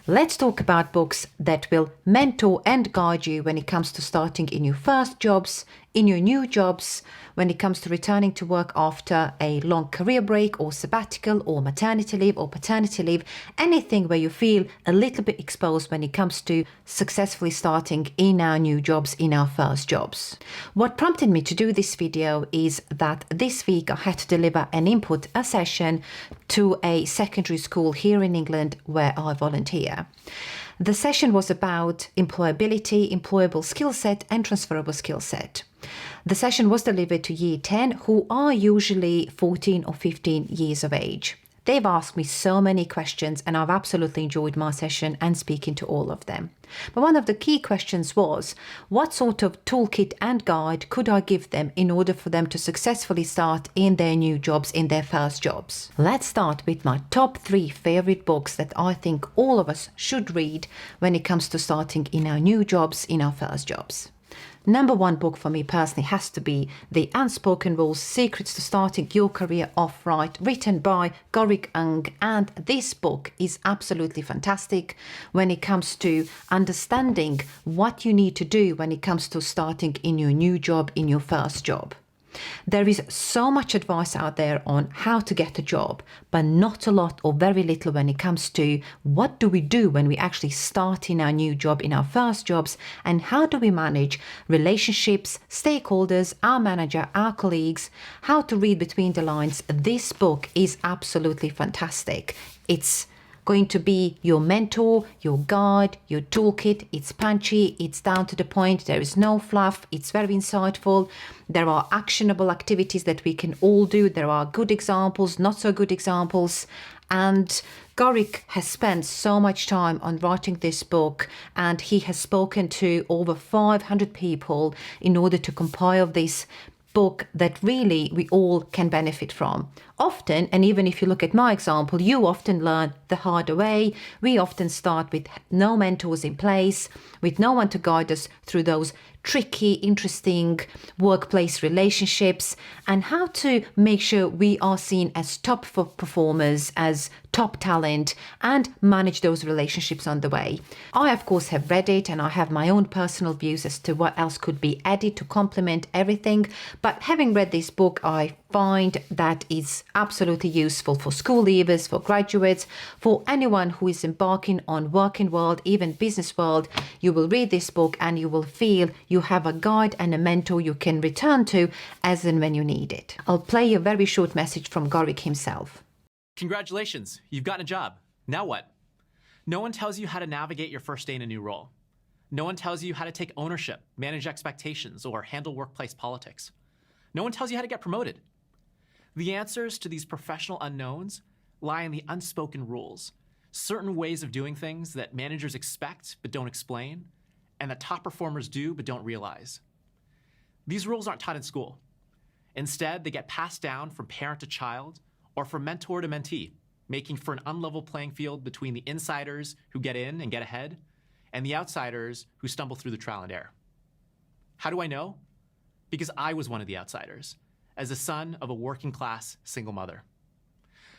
Let's talk about books that will mentor and guide you when it comes to starting in your first jobs, in your new jobs, when it comes to returning to work after a long career break or sabbatical or maternity leave or paternity leave, anything where you feel a little bit exposed when it comes to successfully starting in our new jobs, in our first jobs. What prompted me to do this video is that this week I had to deliver an input, a session to a secondary school here in England where I volunteer. The session was about employability, employable skill set and transferable skill set. The session was delivered to Year 10, who are usually 14 or 15 years of age. They've asked me so many questions and I've absolutely enjoyed my session and speaking to all of them. But one of the key questions was, what sort of toolkit and guide could I give them in order for them to successfully start in their new jobs, in their first jobs? Let's start with my top 3 favorite books that I think all of us should read when it comes to starting in our new jobs, in our first jobs. Number 1 book for me personally has to be The Unspoken Rules, Secrets to Starting Your Career Off Right, written by Gorik Ung. And this book is absolutely fantastic when it comes to understanding what you need to do when it comes to starting in your new job, in your first job. There is so much advice out there on how to get a job, but not a lot or very little when it comes to what do we do when we actually start in our new job, in our first jobs, and how do we manage relationships, stakeholders, our manager, our colleagues, how to read between the lines. This book is absolutely fantastic. It's going to be your mentor, your guide, your toolkit. It's punchy, it's down to the point, there is no fluff, it's very insightful. There are actionable activities that we can all do. There are good examples, not so good examples. And Gorik has spent so much time on writing this book, and he has spoken to over 500 people in order to compile this book that really we all can benefit from. Often, and even if you look at my example, you often learn the harder way. We often start with no mentors in place, with no one to guide us through those tricky, interesting workplace relationships, and how to make sure we are seen as top performers, as top talent, and manage those relationships on the way. I, of course, have read it and I have my own personal views as to what else could be added to complement everything. But having read this book, I find that it's absolutely useful for school leavers, for graduates, for anyone who is embarking on working world, even business world. You will read this book and you will feel you have a guide and a mentor you can return to as and when you need it. I'll play a very short message from Gorik himself. Congratulations, you've gotten a job. Now what? No one tells you how to navigate your first day in a new role. No one tells you how to take ownership, manage expectations, or handle workplace politics. No one tells you how to get promoted. The answers to these professional unknowns lie in the unspoken rules, certain ways of doing things that managers expect but don't explain, and that top performers do but don't realize. These rules aren't taught in school. Instead, they get passed down from parent to child or from mentor to mentee, making for an unlevel playing field between the insiders who get in and get ahead and the outsiders who stumble through the trial and error. How do I know? Because I was one of the outsiders, as the son of a working-class single mother.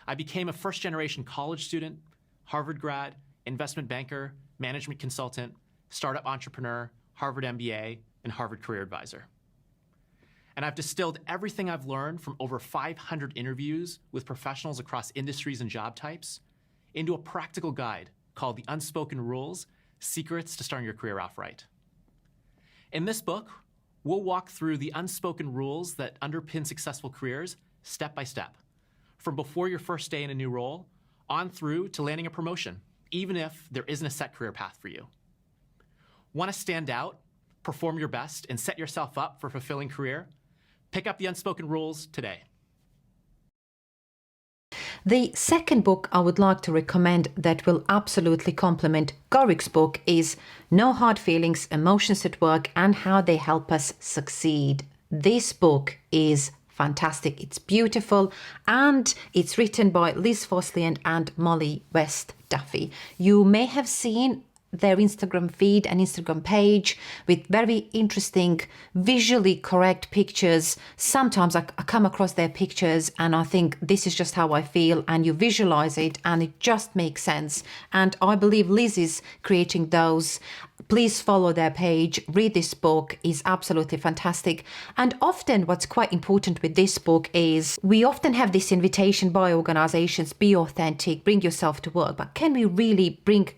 I became a first-generation college student, Harvard grad, investment banker, management consultant, startup entrepreneur, Harvard MBA, and Harvard career advisor. And I've distilled everything I've learned from over 500 interviews with professionals across industries and job types into a practical guide called The Unspoken Rules, Secrets to Starting Your Career Off Right. In this book, we'll walk through the unspoken rules that underpin successful careers step by step, from before your first day in a new role on through to landing a promotion, even if there isn't a set career path for you. Want to stand out, perform your best, and set yourself up for a fulfilling career? Pick up The Unspoken Rules today. The second book I would like to recommend that will absolutely complement Gorik's book is No Hard Feelings, Emotions at Work and How They Help Us Succeed. This book is fantastic. It's beautiful and it's written by Liz Fosslien and Molly West Duffy. You may have seen their Instagram feed and Instagram page with very interesting, visually correct pictures. Sometimes I come across their pictures and I think this is just how I feel, and you visualize it and it just makes sense. And I believe Liz is creating those. Please follow their page, read this book, is absolutely fantastic. And often what's quite important with this book is we often have this invitation by organizations, be authentic, bring yourself to work, but can we really bring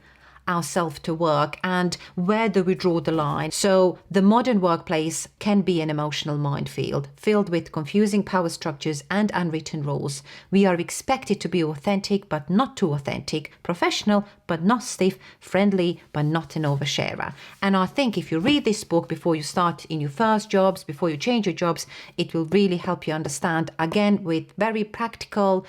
ourselves to work, and where do we draw the line? So the modern workplace can be an emotional minefield filled with confusing power structures and unwritten rules. We are expected to be authentic but not too authentic, professional but not stiff, friendly but not an oversharer. And I think if you read this book before you start in your first jobs, before you change your jobs, it will really help you understand, again, with very practical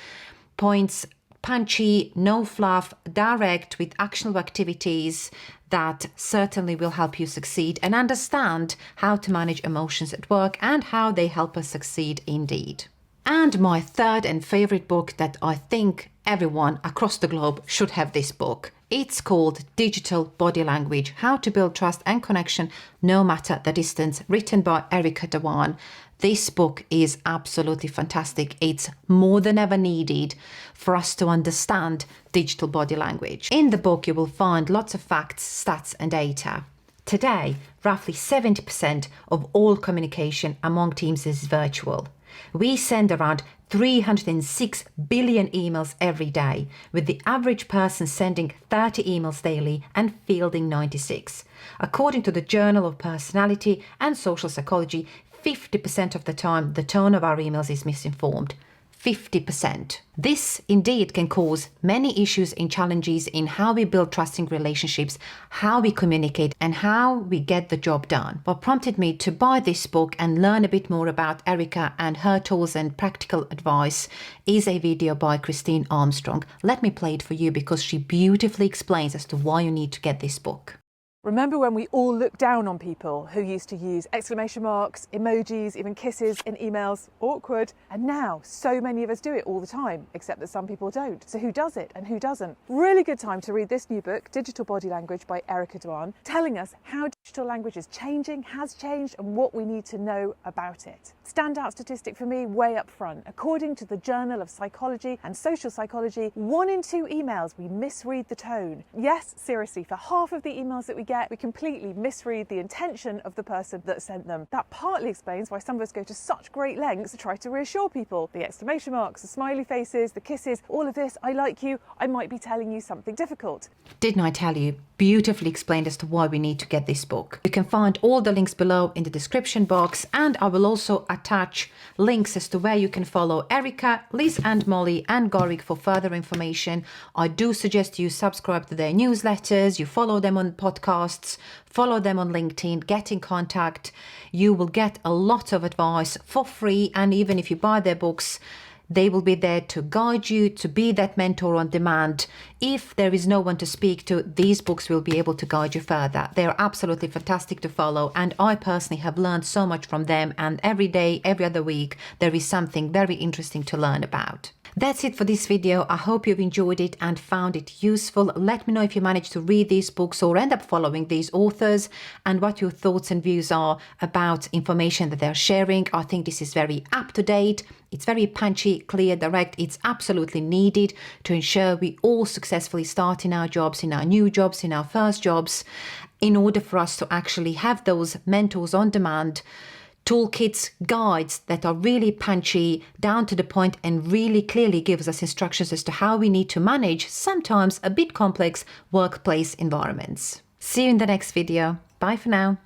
points, punchy, no fluff, direct, with actionable activities that certainly will help you succeed and understand how to manage emotions at work and how they help us succeed indeed. And my third and favorite book that I think everyone across the globe should have this book. It's called Digital Body Language: How to Build Trust and Connection No Matter the Distance, written by Erica Dhawan. This book is absolutely fantastic. It's more than ever needed for us to understand digital body language. In the book, you will find lots of facts, stats, and data. Today, roughly 70% of all communication among teams is virtual. We send around 306 billion emails every day, with the average person sending 30 emails daily and fielding 96. According to the Journal of Personality and Social Psychology, 50% of the time the tone of our emails is misinformed. 50%. This indeed can cause many issues and challenges in how we build trusting relationships, how we communicate, and how we get the job done. What prompted me to buy this book and learn a bit more about Erica and her tools and practical advice is a video by Christine Armstrong. Let me play it for you because she beautifully explains as to why you need to get this book. Remember when we all looked down on people who used to use exclamation marks, emojis, even kisses in emails? Awkward. And now so many of us do it all the time, except that some people don't. So who does it and who doesn't? Really good time to read this new book, Digital Body Language by Erica Dhawan, telling us how digital language is changing, has changed, and what we need to know about it. Standout statistic for me, way up front. According to the Journal of Psychology and Social Psychology, 1 in 2 emails we misread the tone. Yes, seriously, for half of the emails that we get, we completely misread the intention of the person that sent them. That partly explains why some of us go to such great lengths to try to reassure people. The exclamation marks, the smiley faces, the kisses, all of this, I like you, I might be telling you something difficult. Didn't I tell you? Beautifully explained as to why we need to get this book. You can find all the links below in the description box, and I will also attach links as to where you can follow Erica, Liz and Molly and Gorik for further information. I do suggest you subscribe to their newsletters, you follow them on podcasts, follow them on LinkedIn, get in contact. You will get a lot of advice for free, and even if you buy their books, they will be there to guide you, to be that mentor on demand. If there is no one to speak to, these books will be able to guide you further. They are absolutely fantastic to follow, and I personally have learned so much from them, and every day, every other week, there is something very interesting to learn about. That's it for this video. I hope you've enjoyed it and found it useful. Let me know if you managed to read these books or end up following these authors, and what your thoughts and views are about information that they're sharing. I think this is very up to date. It's very punchy, clear, direct. It's absolutely needed to ensure we all successfully start in our jobs, in our new jobs, in our first jobs, in order for us to actually have those mentors on demand, toolkits, guides that are really punchy, down to the point, and really clearly gives us instructions as to how we need to manage sometimes a bit complex workplace environments. See you in the next video. Bye for now.